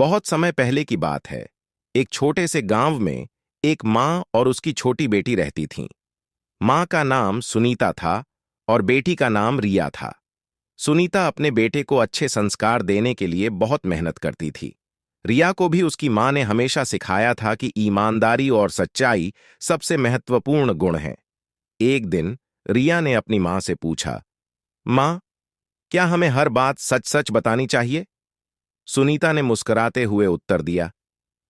बहुत समय पहले की बात है। एक छोटे से गांव में एक माँ और उसकी छोटी बेटी रहती थीं। माँ का नाम सुनीता था और बेटी का नाम रिया था। सुनीता अपने बेटे को अच्छे संस्कार देने के लिए बहुत मेहनत करती थी। रिया को भी उसकी माँ ने हमेशा सिखाया था कि ईमानदारी और सच्चाई सबसे महत्वपूर्ण गुण हैं। एक दिन रिया ने अपनी माँ से पूछा, माँ, क्या हमें हर बात सच सच बतानी चाहिए? सुनीता ने मुस्कुराते हुए उत्तर दिया,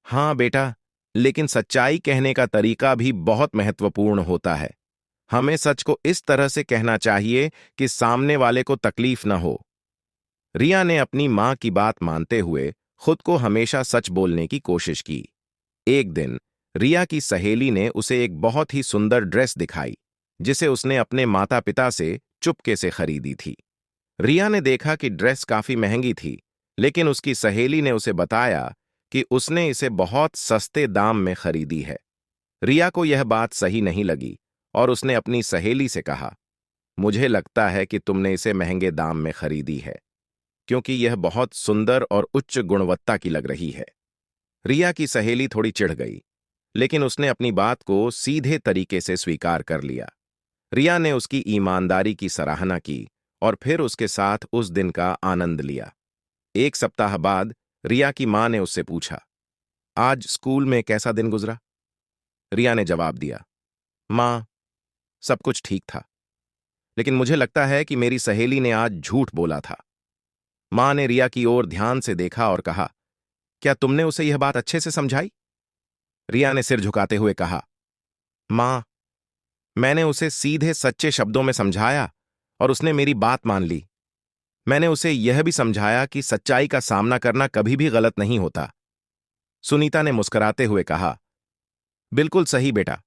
हाँ बेटा, लेकिन सच्चाई कहने का तरीका भी बहुत महत्वपूर्ण होता है। हमें सच को इस तरह से कहना चाहिए कि सामने वाले को तकलीफ न हो। रिया ने अपनी मां की बात मानते हुए खुद को हमेशा सच बोलने की कोशिश की। एक दिन रिया की सहेली ने उसे एक बहुत ही सुंदर ड्रेस दिखाई, जिसे उसने अपने माता पिता से चुपके से खरीदी थी। रिया ने देखा कि ड्रेस काफी महंगी थी, लेकिन उसकी सहेली ने उसे बताया कि उसने इसे बहुत सस्ते दाम में खरीदी है। रिया को यह बात सही नहीं लगी और उसने अपनी सहेली से कहा, मुझे लगता है कि तुमने इसे महंगे दाम में खरीदी है, क्योंकि यह बहुत सुंदर और उच्च गुणवत्ता की लग रही है। रिया की सहेली थोड़ी चिढ़ गई, लेकिन उसने अपनी बात को सीधे तरीके से स्वीकार कर लिया। रिया ने उसकी ईमानदारी की सराहना की और फिर उसके साथ उस दिन का आनंद लिया। एक सप्ताह बाद रिया की मां ने उससे पूछा, आज स्कूल में कैसा दिन गुजरा? रिया ने जवाब दिया, मां, सब कुछ ठीक था, लेकिन मुझे लगता है कि मेरी सहेली ने आज झूठ बोला था। मां ने रिया की ओर ध्यान से देखा और कहा, क्या तुमने उसे यह बात अच्छे से समझाई? रिया ने सिर झुकाते हुए कहा, मां, मैंने उसे सीधे सच्चे शब्दों में समझाया और उसने मेरी बात मान ली। मैंने उसे यह भी समझाया कि सच्चाई का सामना करना कभी भी गलत नहीं होता। सुनीता ने मुस्कुराते हुए कहा, बिल्कुल सही बेटा।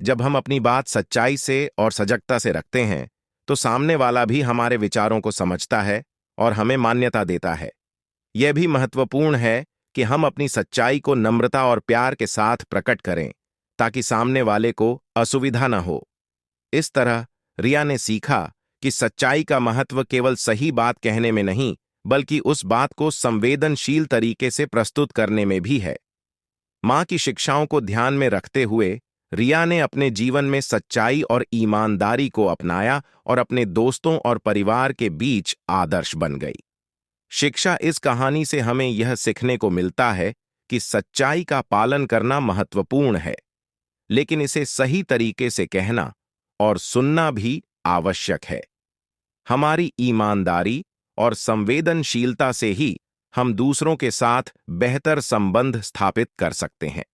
जब हम अपनी बात सच्चाई से और सजगता से रखते हैं, तो सामने वाला भी हमारे विचारों को समझता है और हमें मान्यता देता है। यह भी महत्वपूर्ण है कि हम अपनी सच्चाई को नम्रता और प्यार के साथ प्रकट करें, ताकि सामने वाले को असुविधा न हो। इस तरह रिया ने सीखा कि सच्चाई का महत्व केवल सही बात कहने में नहीं, बल्कि उस बात को संवेदनशील तरीके से प्रस्तुत करने में भी है। मां की शिक्षाओं को ध्यान में रखते हुए रिया ने अपने जीवन में सच्चाई और ईमानदारी को अपनाया और अपने दोस्तों और परिवार के बीच आदर्श बन गई। शिक्षा इस कहानी से हमें यह सीखने को मिलता है कि सच्चाई का पालन करना महत्वपूर्ण है, लेकिन इसे सही तरीके से कहना और सुनना भी आवश्यक है। हमारी ईमानदारी और संवेदनशीलता से ही हम दूसरों के साथ बेहतर संबंध स्थापित कर सकते हैं।